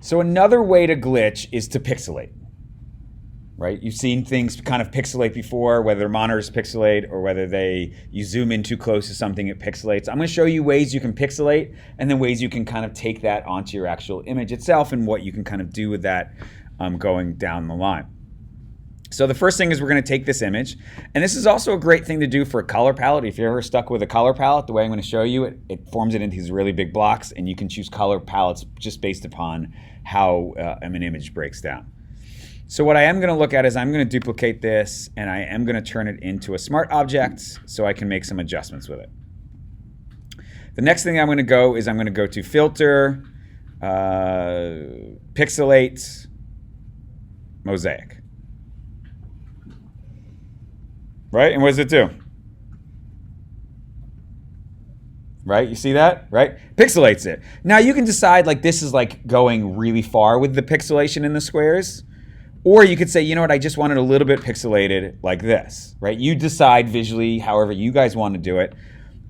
So another way to glitch is to pixelate, right? You've seen things kind of pixelate before, whether monitors pixelate or whether you zoom in too close to something, it pixelates. I'm going to show you ways you can pixelate and then ways you can kind of take that onto your actual image itself and what you can kind of do with that going down the line. So the first thing is we're going to take this image, and this is also a great thing to do for a color palette. If you're ever stuck with a color palette, the way I'm going to show you, it forms it into these really big blocks, and you can choose color palettes just based upon how an image breaks down. So what I am going to look at is I'm going to duplicate this, and I am going to turn it into a smart object so I can make some adjustments with it. The next thing I'm going to go is I'm going to go to Filter, Pixelate, Mosaic. Right? And what does it do? Right? You see that? Right? Pixelates it. Now you can decide like this is like going really far with the pixelation in the squares. Or you could say, you know what, I just want it a little bit pixelated like this. Right? You decide visually however you guys want to do it.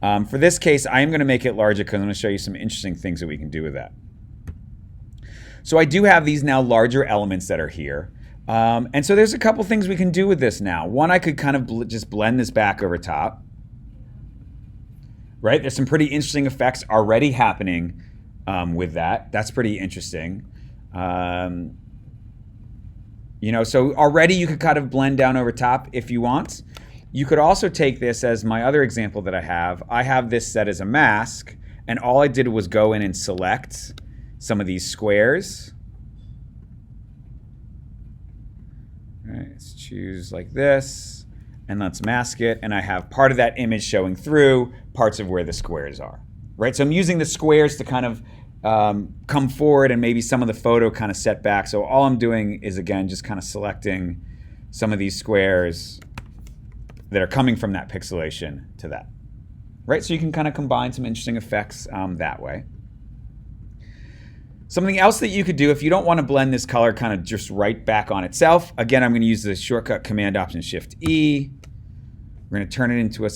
For this case, I am going to make it larger because I'm going to show you some interesting things that we can do with that. So I do have these now larger elements that are here. And so there's a couple things we can do with this now. One, I could kind of just blend this back over top. Right? There's some pretty interesting effects already happening with that. That's pretty interesting. You know, so already you could kind of blend down over top if you want. You could also take this as my other example that I have. I have this set as a mask, and all I did was go in and select some of these squares. All right, let's choose like this, and let's mask it, and I have part of that image showing through parts of where the squares are, right? So I'm using the squares to kind of come forward and maybe some of the photo kind of set back. So all I'm doing is, again, just kind of selecting some of these squares that are coming from that pixelation to that, right? So you can kind of combine some interesting effects that way. Something else that you could do if you don't want to blend this color kind of just right back on itself. Again, I'm going to use the shortcut Command Option Shift E. We're going to turn it into a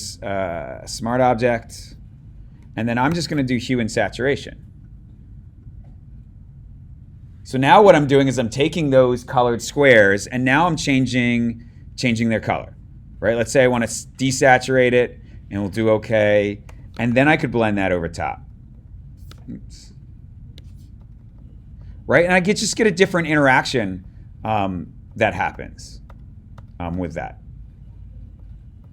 smart object. And then I'm just going to do hue and saturation. So now what I'm doing is I'm taking those colored squares and now I'm changing their color. Right? Let's say I want to desaturate it and we'll do OK. And then I could blend that over top. Oops. Right, and I just get a different interaction that happens with that.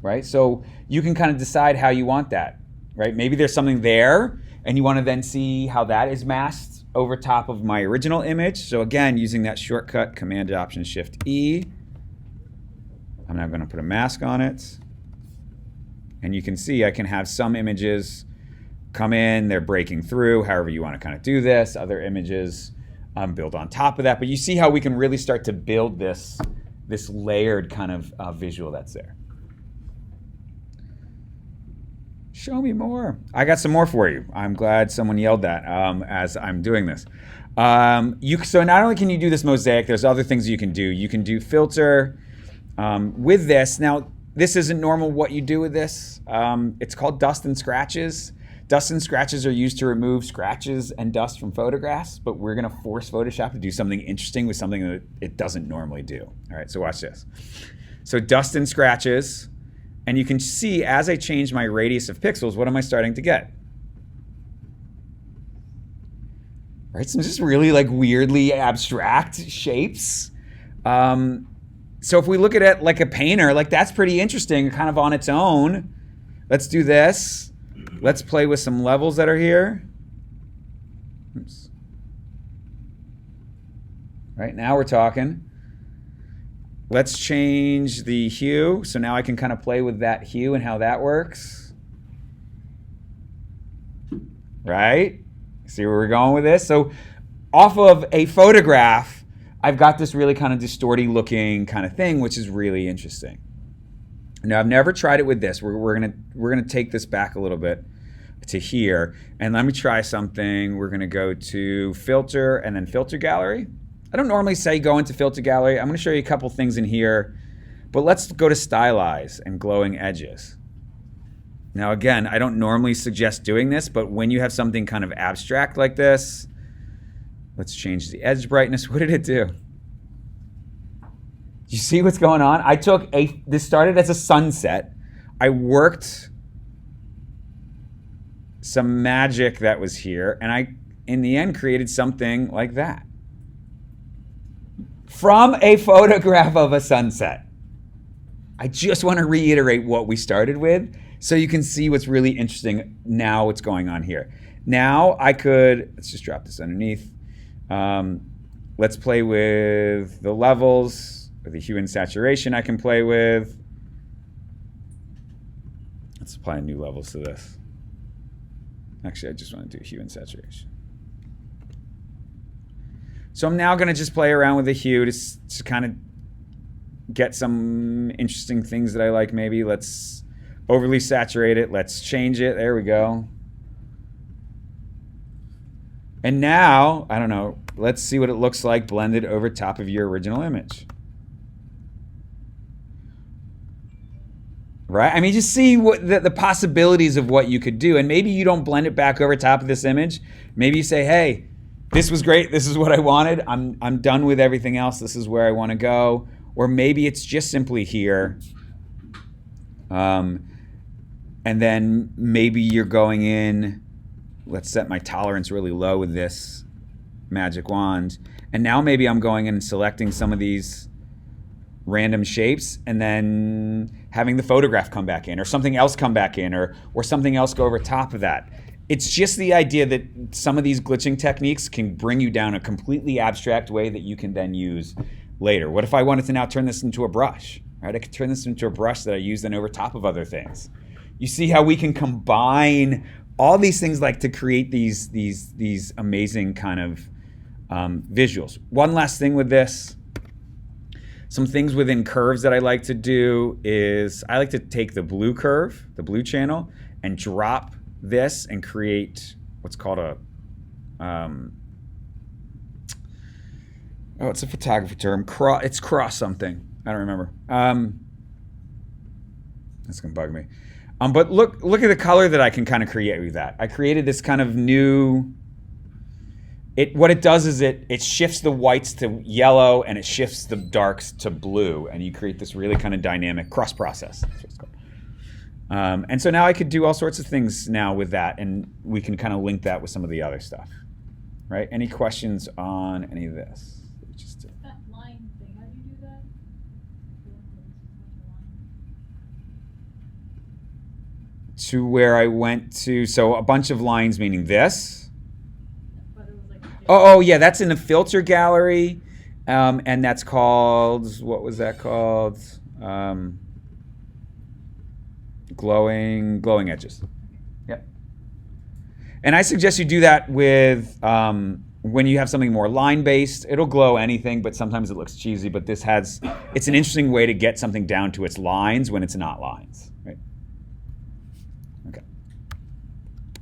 Right, so you can kind of decide how you want that. Right, maybe there's something there, and you want to then see how that is masked over top of my original image. So again, using that shortcut Command Option Shift E, I'm now going to put a mask on it, and you can see I can have some images come in, they're breaking through. However you want to kind of do this. Other images. Build on top of that, but you see how we can really start to build this layered kind of visual that's there. Show me more. I got some more for you. I'm glad someone yelled that as I'm doing this. So not only can you do this mosaic, there's other things you can do. You can do filter with this. Now, this isn't normal what you do with this. It's called dust and scratches. Dust and scratches are used to remove scratches and dust from photographs, but we're going to force Photoshop to do something interesting with something that it doesn't normally do. All right, so watch this. So dust and scratches, and you can see as I change my radius of pixels, what am I starting to get? Right, some just really like weirdly abstract shapes. So if we look at it like a painter, like that's pretty interesting, kind of on its own. Let's do this. Let's play with some levels that are here. Oops. Right, now we're talking. Let's change the hue. So now I can kind of play with that hue and how that works. Right? See where we're going with this? So off of a photograph, I've got this really kind of distorting looking kind of thing, which is really interesting. Now, I've never tried it with this. We're gonna take this back a little bit to here, and let me try something. We're gonna go to Filter and then Filter Gallery. I don't normally say go into Filter Gallery. I'm gonna show you a couple things in here, but let's go to Stylize and Glowing Edges. Now, again, I don't normally suggest doing this, but when you have something kind of abstract like this, Let's change the edge brightness. What did it do? You see what's going on? This started as a sunset. I worked some magic that was here, and I, in the end, created something like that. From a photograph of a sunset. I just want to reiterate what we started with so you can see what's really interesting now what's going on here. Now let's just drop this underneath. Let's play with the levels, or the hue and saturation I can play with. Let's apply new levels to this. Actually, I just want to do hue and saturation. So I'm now going to just play around with the hue to kind of get some interesting things that I like maybe. Let's overly saturate it. Let's change it. There we go. And now, I don't know, let's see what it looks like blended over top of your original image. Right? I mean, just see what the possibilities of what you could do. And maybe you don't blend it back over top of this image. Maybe you say, hey, this was great. This is what I wanted. I'm done with everything else. This is where I want to go. Or maybe it's just simply here. And then maybe you're going in, let's set my tolerance really low with this magic wand. And now maybe I'm going in and selecting some of these random shapes and then having the photograph come back in, or something else come back in, or something else go over top of that. It's just the idea that some of these glitching techniques can bring you down a completely abstract way that you can then use later. What if I wanted to now turn this into a brush? Right? I could turn this into a brush that I use then over top of other things. You see how we can combine all these things like to create these amazing kind of visuals. One last thing with this. Some things within curves that I like to do is I like to take the blue curve, the blue channel, and drop this and create what's called a it's a photography term. It's cross something. I don't remember. That's gonna bug me. But look at the color that I can kind of create with that. I created this kind of new. What it does is it shifts the whites to yellow and it shifts the darks to blue, and you create this really kind of dynamic cross process. That's what it's called. And so now I could do all sorts of things now with that, and we can kind of link that with some of the other stuff, right? Any questions on any of this? That line thing, how do you do that? To where I went to, so a bunch of lines meaning this. But it was like Oh yeah, that's in the filter gallery, and that's called, what was that called? Glowing edges. Yep. And I suggest you do that with when you have something more line-based. It'll glow anything, but sometimes it looks cheesy. But it's an interesting way to get something down to its lines when it's not lines.